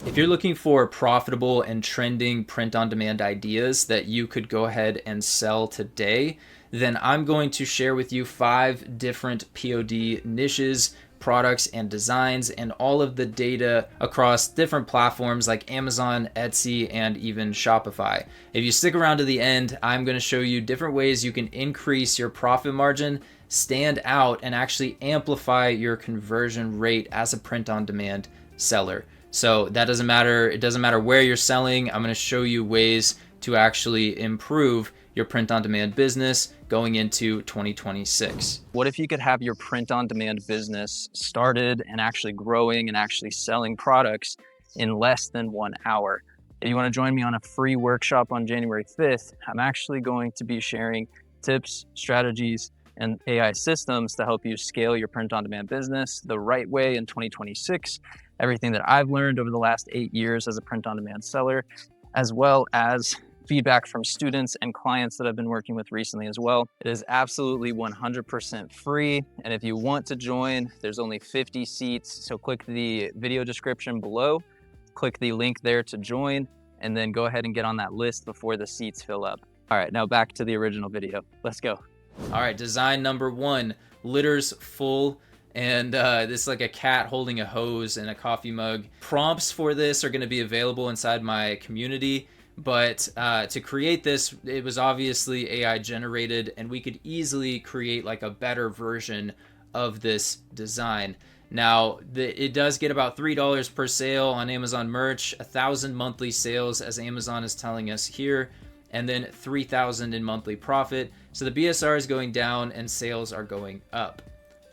If you're looking for profitable and trending print-on-demand ideas that you could go ahead and sell today, then I'm going to share with you 5 different POD niches, products, and designs, and all of the data across different platforms like Amazon, Etsy, and even Shopify. If you stick around to the end, I'm going to show you different ways you can increase your profit margin, stand out, and actually amplify your conversion rate as a print-on-demand seller. So that doesn't matter. It doesn't matter where you're selling. I'm going to show you ways to actually improve your print-on-demand business going into 2026. What if you could have your print-on-demand business started and actually growing and actually selling products in less than 1 hour? If you want to join me on a free workshop on January 5th, I'm actually going to be sharing tips, strategies, and AI systems to help you scale your print-on-demand business the right way in 2026. Everything that I've learned over the last 8 years as a print-on-demand seller, as well as feedback from students and clients that I've been working with recently as well. It is absolutely 100% free. And if you want to join, there's only 50 seats. So click the video description below, click the link there to join, and then go ahead and get on that list before the seats fill up. All right, now back to the original video. Let's go. All right, design number 1, litters full. And this is like a cat holding a hose and a coffee mug. Prompts for this are going to be available inside my community. But to create this, it was obviously AI generated, and we could easily create like a better version of this design. Now, it does get about $3 per sale on Amazon merch, 1,000 monthly sales as Amazon is telling us here, and then 3,000 in monthly profit. So the BSR is going down and sales are going up.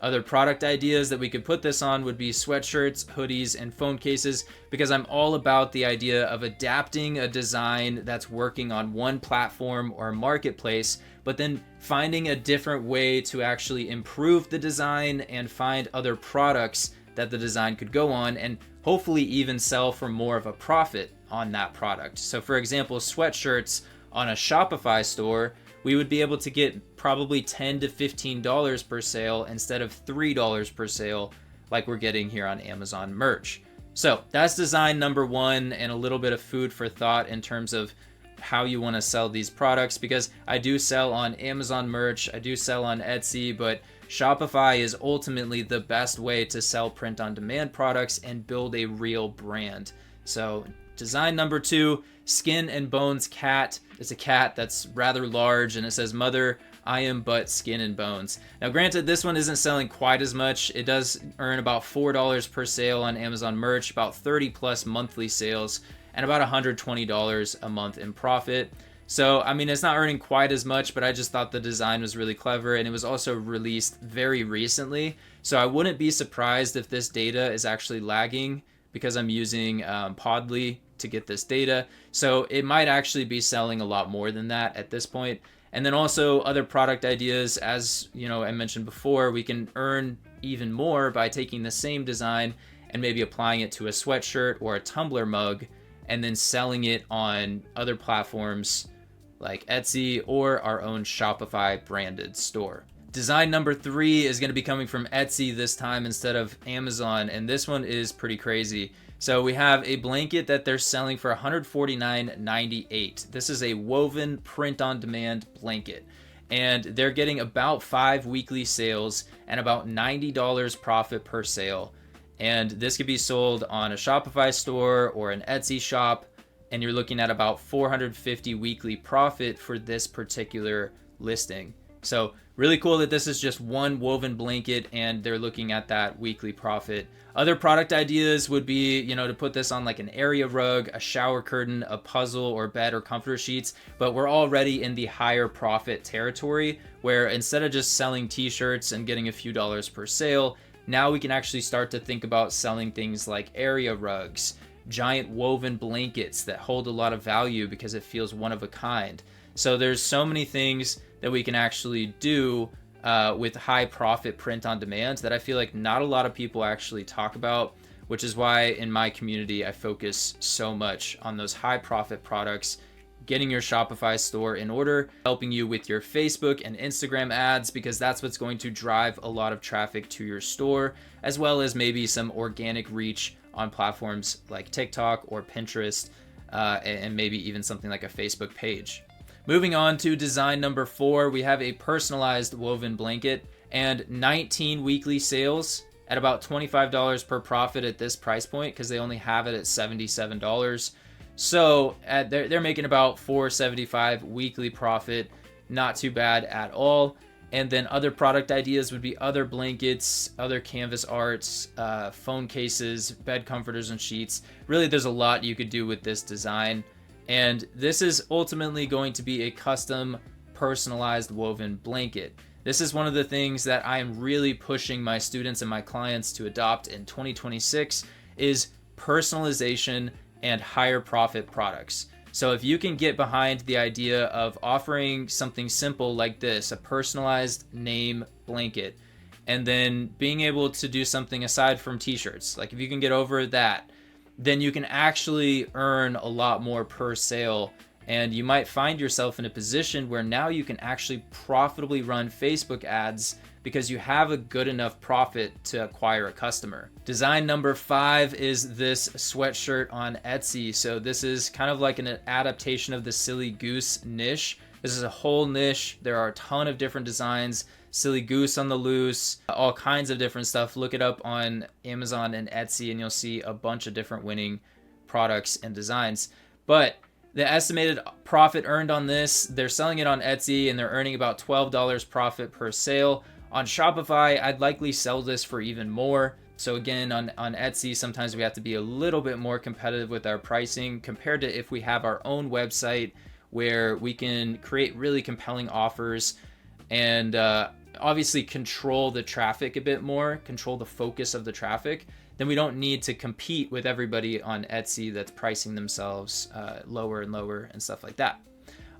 Other product ideas that we could put this on would be sweatshirts, hoodies, and phone cases, because I'm all about the idea of adapting a design that's working on one platform or marketplace, but then finding a different way to actually improve the design and find other products that the design could go on, and hopefully even sell for more of a profit on that product. So for example, sweatshirts on a Shopify store, we would be able to get probably $10 to $15 per sale instead of $3 per sale like we're getting here on Amazon merch. So that's design number 1, and a little bit of food for thought in terms of how you want to sell these products, because I do sell on Amazon merch, I do sell on Etsy, but Shopify is ultimately the best way to sell print-on-demand products and build a real brand. So design number 2, Skin and Bones cat. It's a cat that's rather large, and it says, "Mother, I am but skin and bones." Now granted, this one isn't selling quite as much. It does earn about $4 per sale on Amazon merch, about 30 plus monthly sales, and about $120 a month in profit. So I mean, it's not earning quite as much, but I just thought the design was really clever, and it was also released very recently. So I wouldn't be surprised if this data is actually lagging, because I'm using Podly to get this data. So it might actually be selling a lot more than that at this point. And then also other product ideas, as you know, I mentioned before, we can earn even more by taking the same design and maybe applying it to a sweatshirt or a tumbler mug, and then selling it on other platforms like Etsy or our own Shopify branded store. Design number 3 is going to be coming from Etsy this time instead of Amazon, and this one is pretty crazy. So we have a blanket that they're selling for $149.98. This is a woven print-on-demand blanket, and they're getting about 5 weekly sales and about $90 profit per sale. And this could be sold on a Shopify store or an Etsy shop, and you're looking at about 450 weekly profit for this particular listing. So really cool that this is just one woven blanket and they're looking at that weekly profit. Other product ideas would be, you know, to put this on like an area rug, a shower curtain, a puzzle, or bed or comforter sheets. But we're already in the higher profit territory, where instead of just selling t-shirts and getting a few dollars per sale, now we can actually start to think about selling things like area rugs, giant woven blankets that hold a lot of value because it feels one of a kind. So there's so many things that we can actually do with high profit print on demand that I feel like not a lot of people actually talk about, which is why in my community I focus so much on those high profit products, getting your Shopify store in order, helping you with your Facebook and Instagram ads, because that's what's going to drive a lot of traffic to your store, as well as maybe some organic reach on platforms like TikTok or Pinterest, and maybe even something like a Facebook page. Moving on to design number 4, we have a personalized woven blanket and 19 weekly sales at about $25 per profit at this price point, because they only have it at $77. So they're making about $475 weekly profit. Not too bad at all. And then other product ideas would be other blankets, other canvas arts, phone cases, bed comforters and sheets. Really, there's a lot you could do with this design. And this is ultimately going to be a custom personalized woven blanket. This is one of the things that I am really pushing my students and my clients to adopt in 2026 is personalization and higher profit products. So if you can get behind the idea of offering something simple like this, a personalized name blanket, and then being able to do something aside from t-shirts, like if you can get over that, then you can actually earn a lot more per sale. And you might find yourself in a position where now you can actually profitably run Facebook ads because you have a good enough profit to acquire a customer. Design number 5 is this sweatshirt on Etsy. So this is kind of like an adaptation of the Silly Goose niche. This is a whole niche. There are a ton of different designs. Silly Goose on the loose, all kinds of different stuff. Look it up on Amazon and Etsy and you'll see a bunch of different winning products and designs. But the estimated profit earned on this, they're selling it on Etsy and they're earning about $12 profit per sale. On Shopify, I'd likely sell this for even more. So again, on Etsy, sometimes we have to be a little bit more competitive with our pricing compared to if we have our own website where we can create really compelling offers and obviously control the traffic a bit more, control the focus of the traffic. Then we don't need to compete with everybody on Etsy that's pricing themselves lower and lower and stuff like that.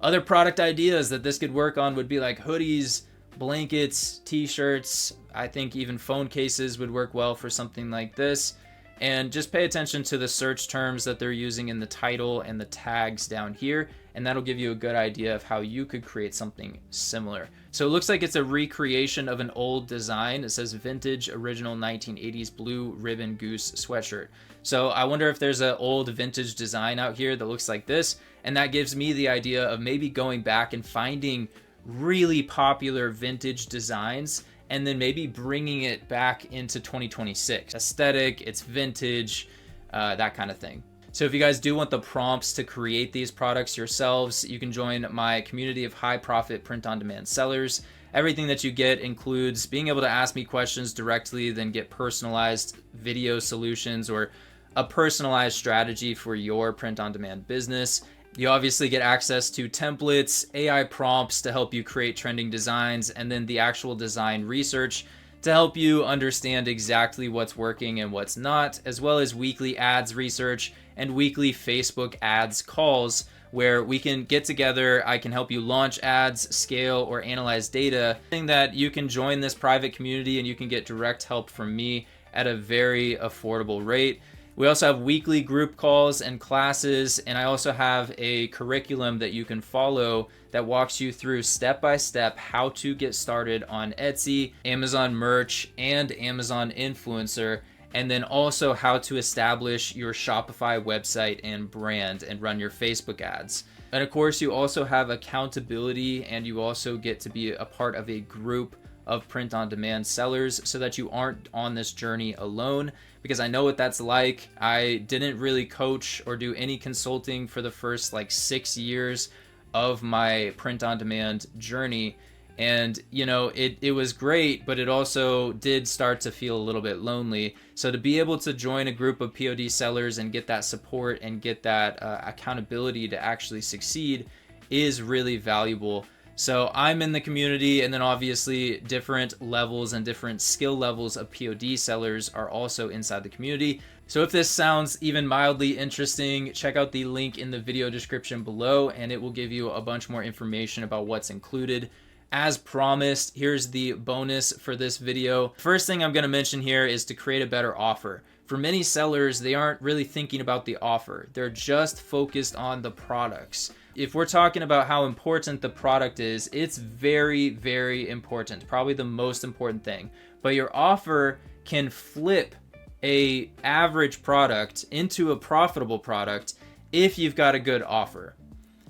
Other product ideas that this could work on would be like hoodies, blankets, t-shirts. I think even phone cases would work well for something like this. And just pay attention to the search terms that they're using in the title and the tags down here, and that'll give you a good idea of how you could create something similar. So it looks like it's a recreation of an old design. It says vintage original 1980s blue ribbon goose sweatshirt. So I wonder if there's an old vintage design out here that looks like this, and that gives me the idea of maybe going back and finding really popular vintage designs and then maybe bringing it back into 2026. Aesthetic, it's vintage, that kind of thing. So if you guys do want the prompts to create these products yourselves, you can join my community of high profit print-on-demand sellers. Everything that you get includes being able to ask me questions directly, then get personalized video solutions or a personalized strategy for your print-on-demand business. You obviously get access to templates, AI prompts to help you create trending designs, and then the actual design research to help you understand exactly what's working and what's not, as well as weekly ads research and weekly Facebook ads calls where we can get together. I can help you launch ads, scale, or analyze data. Thing that you can join this private community and you can get direct help from me at a very affordable rate. We also have weekly group calls and classes, and I also have a curriculum that you can follow that walks you through step-by-step how to get started on Etsy, Amazon merch, and Amazon influencer, and then also how to establish your Shopify website and brand and run your Facebook ads. And of course, you also have accountability, and you also get to be a part of a group of print-on-demand sellers so that you aren't on this journey alone, because I know what that's like. I didn't really coach or do any consulting for the first 6 years of my print-on-demand journey. And, it was great, but it also did start to feel a little bit lonely. So to be able to join a group of POD sellers and get that support and get that accountability to actually succeed is really valuable. So I'm in the community, and then obviously different levels and different skill levels of POD sellers are also inside the community. So if this sounds even mildly interesting, check out the link in the video description below, and it will give you a bunch more information about what's included. As promised, here's the bonus for this video. First thing I'm going to mention here is to create a better offer. For many sellers, they aren't really thinking about the offer. They're just focused on the products. If we're talking about how important the product is, it's very, very important, probably the most important thing. But your offer can flip a average product into a profitable product if you've got a good offer.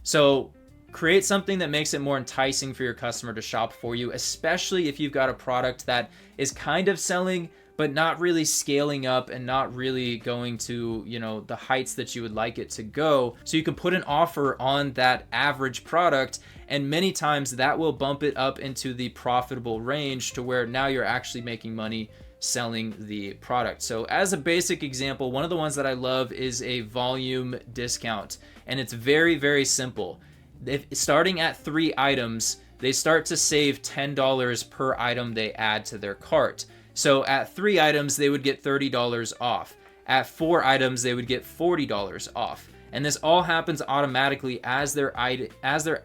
So create something that makes it more enticing for your customer to shop for you, especially if you've got a product that is kind of selling but not really scaling up and not really going to, the heights that you would like it to go. So you can put an offer on that average product, and many times that will bump it up into the profitable range to where now you're actually making money selling the product. So as a basic example, one of the ones that I love is a volume discount, and it's very, very simple. If starting at 3 items, they start to save $10 per item they add to their cart. So at 3 items, they would get $30 off. At 4 items, they would get $40 off. And this all happens automatically as they're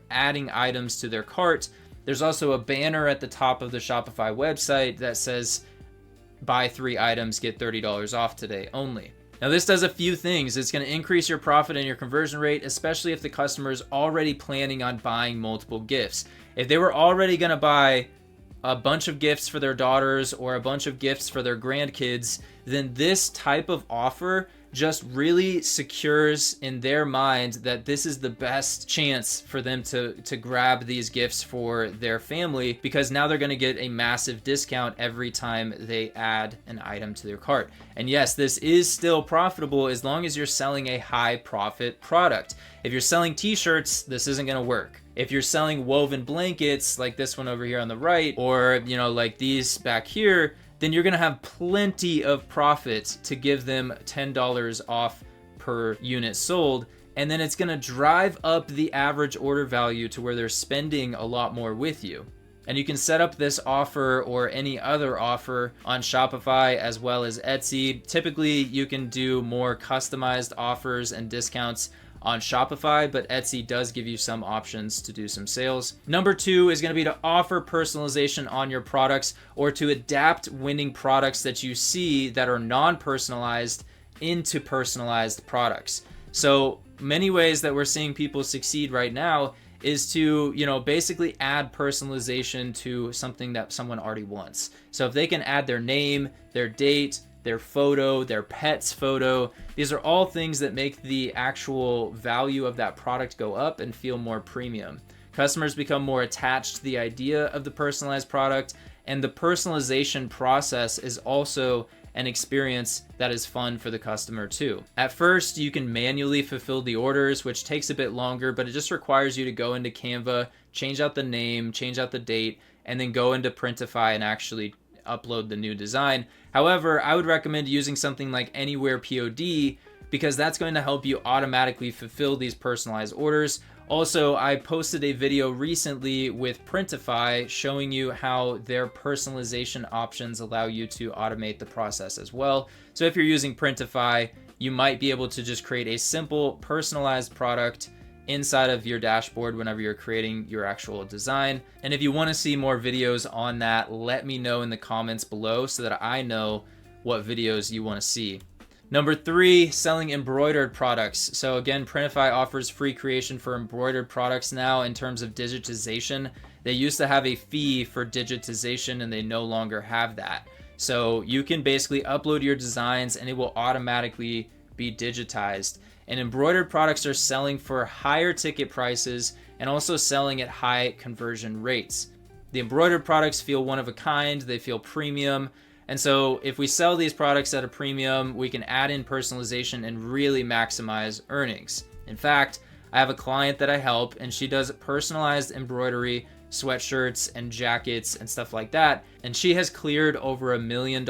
adding items to their cart. There's also a banner at the top of the Shopify website that says, buy 3 items, get $30 off today only. Now this does a few things. It's going to increase your profit and your conversion rate, especially if the customer is already planning on buying multiple gifts. If they were already going to buy a bunch of gifts for their daughters or a bunch of gifts for their grandkids, then this type of offer just really secures in their mind that this is the best chance for them to grab these gifts for their family, because now they're going to get a massive discount every time they add an item to their cart. And yes, this is still profitable as long as you're selling a high profit product. If you're selling t-shirts, this isn't going to work. If you're selling woven blankets like this one over here on the right, or like these back here, then you're going to have plenty of profit to give them $10 off per unit sold. And then it's going to drive up the average order value to where they're spending a lot more with you. And you can set up this offer or any other offer on Shopify as well as Etsy. Typically, you can do more customized offers and discounts on Shopify, but Etsy does give you some options to do some sales. Number 2 is going to be to offer personalization on your products, or to adapt winning products that you see that are non-personalized into personalized products. So many ways that we're seeing people succeed right now is to, basically add personalization to something that someone already wants. So if they can add their name, their date, their photo, their pet's photo, these are all things that make the actual value of that product go up and feel more premium. Customers become more attached to the idea of the personalized product, and the personalization process is also an experience that is fun for the customer too. At first, you can manually fulfill the orders, which takes a bit longer, but it just requires you to go into Canva, change out the name, change out the date, and then go into Printify and actually upload the new design. However, I would recommend using something like Anywhere POD, because that's going to help you automatically fulfill these personalized orders. Also, I posted a video recently with Printify showing you how their personalization options allow you to automate the process as well. So if you're using Printify, you might be able to just create a simple personalized product inside of your dashboard whenever you're creating your actual design. And if you want to see more videos on that, let me know in the comments below so that I know what videos you want to see. Number 3, selling embroidered products. So again, Printify offers free creation for embroidered products now in terms of digitization. They used to have a fee for digitization and they no longer have that. So you can basically upload your designs and it will automatically be digitized. And embroidered products are selling for higher ticket prices and also selling at high conversion rates. The embroidered products feel one of a kind, they feel premium. And so if we sell these products at a premium, we can add in personalization and really maximize earnings. In fact, I have a client that I help and she does personalized embroidery, sweatshirts and jackets and stuff like that. And she has cleared over $1 million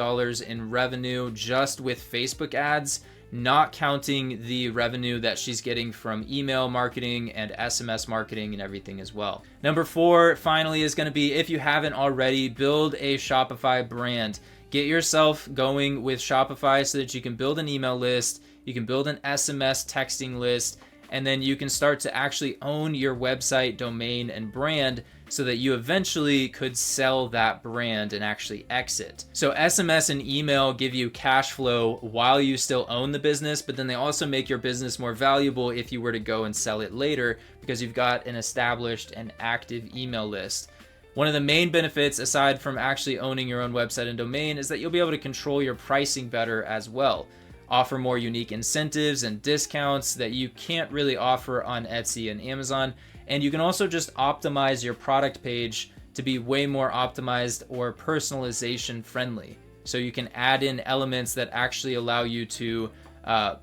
in revenue just with Facebook ads, not counting the revenue that she's getting from email marketing and SMS marketing and everything as well. Number 4, finally, is going to be, if you haven't already, build a Shopify brand. Get yourself going with Shopify so that you can build an email list, you can build an SMS texting list, and then you can start to actually own your website, domain, and brand so that you eventually could sell that brand and actually exit. So SMS and email give you cash flow while you still own the business, but then they also make your business more valuable if you were to go and sell it later because you've got an established and active email list. One of the main benefits, aside from actually owning your own website and domain, is that you'll be able to control your pricing better as well. Offer more unique incentives and discounts that you can't really offer on Etsy and Amazon. And you can also just optimize your product page to be way more optimized or personalization friendly. So you can add in elements that actually allow you to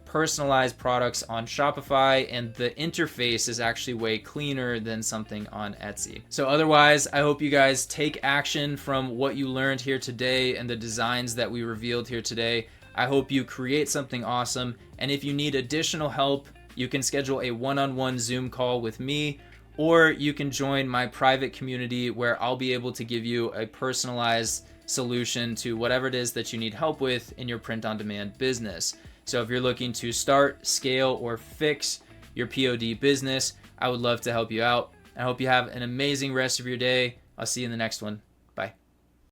personalize products on Shopify, and the interface is actually way cleaner than something on Etsy. So otherwise, I hope you guys take action from what you learned here today and the designs that we revealed here today. I hope you create something awesome. And if you need additional help, you can schedule a one-on-one Zoom call with me, or you can join my private community where I'll be able to give you a personalized solution to whatever it is that you need help with in your print-on-demand business. So if you're looking to start, scale, or fix your POD business, I would love to help you out. I hope you have an amazing rest of your day. I'll see you in the next one.